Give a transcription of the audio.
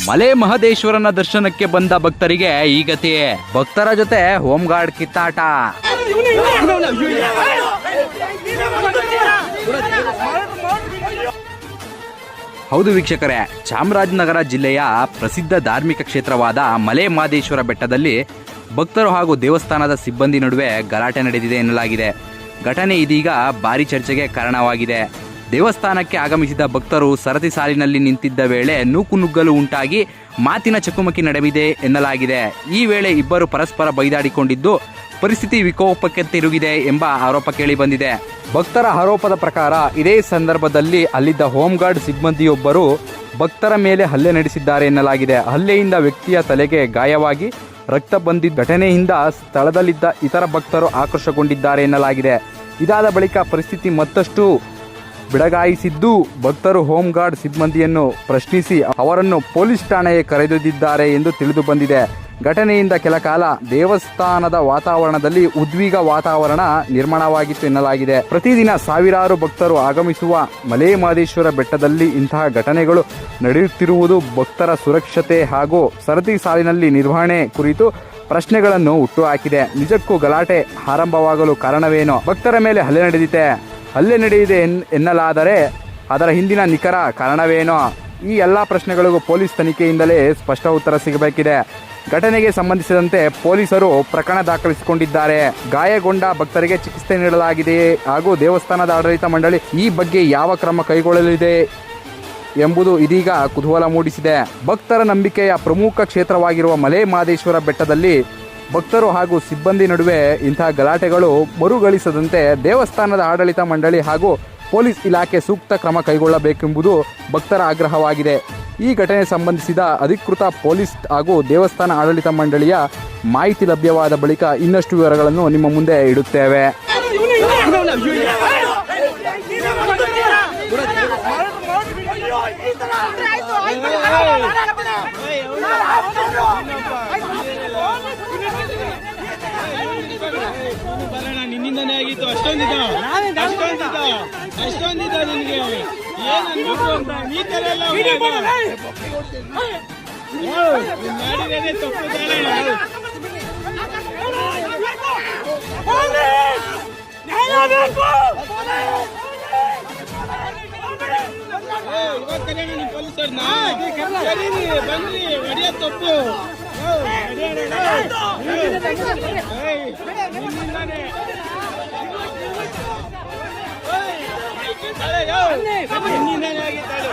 ಮಲೆ ಮಹದೇಶ್ವರನ ದರ್ಶನಕ್ಕೆ ಬಂದ ಭಕ್ತರಿಗೆ ಈ ಗತಿ. ಭಕ್ತರ ಜೊತೆ ಹೋಮ್ ಗಾರ್ಡ್ ಕಿತ್ತಾಟ. ಹೌದು ವೀಕ್ಷಕರೇ, ಚಾಮರಾಜನಗರ ಜಿಲ್ಲೆಯ ಪ್ರಸಿದ್ಧ ಧಾರ್ಮಿಕ ಕ್ಷೇತ್ರವಾದ ಮಲೆ ಮಹದೇಶ್ವರ ಬೆಟ್ಟದಲ್ಲಿ ಭಕ್ತರು ಹಾಗೂ ದೇವಸ್ಥಾನದ ಸಿಬ್ಬಂದಿ ನಡುವೆ ಗಲಾಟೆ ನಡೆದಿದೆ ಎನ್ನಲಾಗಿದೆ. ಘಟನೆ ಇದೀಗ ಭಾರಿ ಚರ್ಚೆಗೆ ಕಾರಣವಾಗಿದೆ. ದೇವಸ್ಥಾನಕ್ಕೆ ಆಗಮಿಸಿದ ಭಕ್ತರು ಸರತಿ ಸಾಲಿನಲ್ಲಿ ನಿಂತಿದ್ದ ವೇಳೆ ನೂಕುನುಗ್ಗಲು ಉಂಟಾಗಿ ಮಾತಿನ ಚಕಮಕಿ ನಡೆದಿದೆ ಎನ್ನಲಾಗಿದೆ. ಈ ವೇಳೆ ಇಬ್ಬರು ಪರಸ್ಪರ ಬೈದಾಡಿಕೊಂಡಿದ್ದು ಪರಿಸ್ಥಿತಿ ವಿಕೋಪಕ್ಕೆ ತಿರುಗಿದೆ ಎಂಬ ಆರೋಪ ಕೇಳಿಬಂದಿದೆ. ಭಕ್ತರ ಆರೋಪದ ಪ್ರಕಾರ ಇದೇ ಸಂದರ್ಭದಲ್ಲಿ ಅಲ್ಲಿದ್ದ ಹೋಮ್ ಗಾರ್ಡ್ ಸಿಬ್ಬಂದಿಯೊಬ್ಬರು ಭಕ್ತರ ಮೇಲೆ ಹಲ್ಲೆ ನಡೆಸಿದ್ದಾರೆ ಎನ್ನಲಾಗಿದೆ. ಹಲ್ಲೆಯಿಂದ ವ್ಯಕ್ತಿಯ ತಲೆಗೆ ಗಾಯವಾಗಿ ರಕ್ತ ಬಂದಿದ್ದ ಘಟನೆಯಿಂದ ಸ್ಥಳದಲ್ಲಿದ್ದ ಇತರ ಭಕ್ತರು ಆಕ್ರೋಶಗೊಂಡಿದ್ದಾರೆ ಎನ್ನಲಾಗಿದೆ. ಇದಾದ ಬಳಿಕ ಪರಿಸ್ಥಿತಿ ಮತ್ತಷ್ಟು ಬಿಡಗಾಯಿಸಿದ್ದು ಭಕ್ತರು ಹೋಮ್ ಗಾರ್ಡ್ ಸಿಬ್ಬಂದಿಯನ್ನು ಪ್ರಶ್ನಿಸಿ ಅವರನ್ನು ಪೊಲೀಸ್ ಠಾಣೆಗೆ ಕರೆದೊಯ್ದಿದ್ದಾರೆ ಎಂದು ತಿಳಿದು ಬಂದಿದೆ. ಘಟನೆಯಿಂದ ಕೆಲ ಕಾಲ ದೇವಸ್ಥಾನದ ವಾತಾವರಣದಲ್ಲಿ ಉದ್ವಿಗ್ನ ವಾತಾವರಣ ನಿರ್ಮಾಣವಾಗಿತ್ತು ಎನ್ನಲಾಗಿದೆ. ಪ್ರತಿದಿನ ಸಾವಿರಾರು ಭಕ್ತರು ಆಗಮಿಸುವ ಮಲೆ ಮಹದೇಶ್ವರ ಬೆಟ್ಟದಲ್ಲಿ ಇಂತಹ ಘಟನೆಗಳು ನಡೆಯುತ್ತಿರುವುದು ಭಕ್ತರ ಸುರಕ್ಷತೆ ಹಾಗೂ ಸರತಿ ಸಾಲಿನಲ್ಲಿ ನಿರ್ವಹಣೆ ಕುರಿತು ಪ್ರಶ್ನೆಗಳನ್ನು ಹುಟ್ಟುಹಾಕಿದೆ. ನಿಜಕ್ಕೂ ಗಲಾಟೆ ಆರಂಭವಾಗಲು ಕಾರಣವೇನು? ಭಕ್ತರ ಮೇಲೆ ಹಲ್ಲೆ ನಡೆದಿದೆ ಎನ್ನಲಾದರೆ ಅದರ ಹಿಂದಿನ ನಿಖರ ಕಾರಣವೇನು? ಈ ಎಲ್ಲ ಪ್ರಶ್ನೆಗಳಿಗೂ ಪೊಲೀಸ್ ತನಿಖೆಯಿಂದಲೇ ಸ್ಪಷ್ಟ ಉತ್ತರ ಸಿಗಬೇಕಿದೆ. ಘಟನೆಗೆ ಸಂಬಂಧಿಸಿದಂತೆ ಪೊಲೀಸರು ಪ್ರಕರಣ ದಾಖಲಿಸಿಕೊಂಡಿದ್ದಾರೆ. ಗಾಯಗೊಂಡ ಭಕ್ತರಿಗೆ ಚಿಕಿತ್ಸೆ ನೀಡಲಾಗಿದೆಯೇ ಹಾಗೂ ದೇವಸ್ಥಾನದ ಆಡಳಿತ ಮಂಡಳಿ ಈ ಬಗ್ಗೆ ಯಾವ ಕ್ರಮ ಕೈಗೊಳ್ಳಲಿದೆ ಎಂಬುದು ಇದೀಗ ಕುತೂಹಲ ಮೂಡಿಸಿದೆ. ಭಕ್ತರ ನಂಬಿಕೆಯ ಪ್ರಮುಖ ಕ್ಷೇತ್ರವಾಗಿರುವ ಮಲೆ ಮಹದೇಶ್ವರ ಬೆಟ್ಟದಲ್ಲಿ ಭಕ್ತರು ಹಾಗೂ ಸಿಬ್ಬಂದಿ ನಡುವೆ ಇಂತಹ ಗಲಾಟೆಗಳು ಮರುಗಳಿಸದಂತೆ ದೇವಸ್ಥಾನದ ಆಡಳಿತ ಮಂಡಳಿ ಹಾಗೂ ಪೊಲೀಸ್ ಇಲಾಖೆ ಸೂಕ್ತ ಕ್ರಮ ಕೈಗೊಳ್ಳಬೇಕೆಂಬುದು ಭಕ್ತರ ಆಗ್ರಹವಾಗಿದೆ. ಈ ಘಟನೆ ಸಂಬಂಧಿಸಿದ ಅಧಿಕೃತ ಪೊಲೀಸ್ ಹಾಗೂ ದೇವಸ್ಥಾನ ಆಡಳಿತ ಮಂಡಳಿಯ ಮಾಹಿತಿ ಲಭ್ಯವಾದ ಬಳಿಕ ಇನ್ನಷ್ಟು ವಿವರಗಳನ್ನು ನಿಮ್ಮ ಮುಂದೆ ಇಡುತ್ತೇವೆ. ನಿನ್ನಿಂದನೇ ಆಗಿತ್ತು. ಅಷ್ಟೊಂದಿದ ನಿನಗೆ ಏನ್ ಅನ್ಬಿಟ್ರು ಅಂತ ಈ ತರ ಎಲ್ಲ ಮಾಡಿರೋದೇ ತಪ್ಪು. ಇವಾಗ ಕಲ್ಯಾಣ ನಿಮ್ ಪೊಲೀಸರ್ನ ಬನ್ನಿ ಹೊಡೆಯ ತಪ್ಪು. ನಿನ್ನಿಂದಾನೆ ಆಗಿದ್ದಾಳೆ.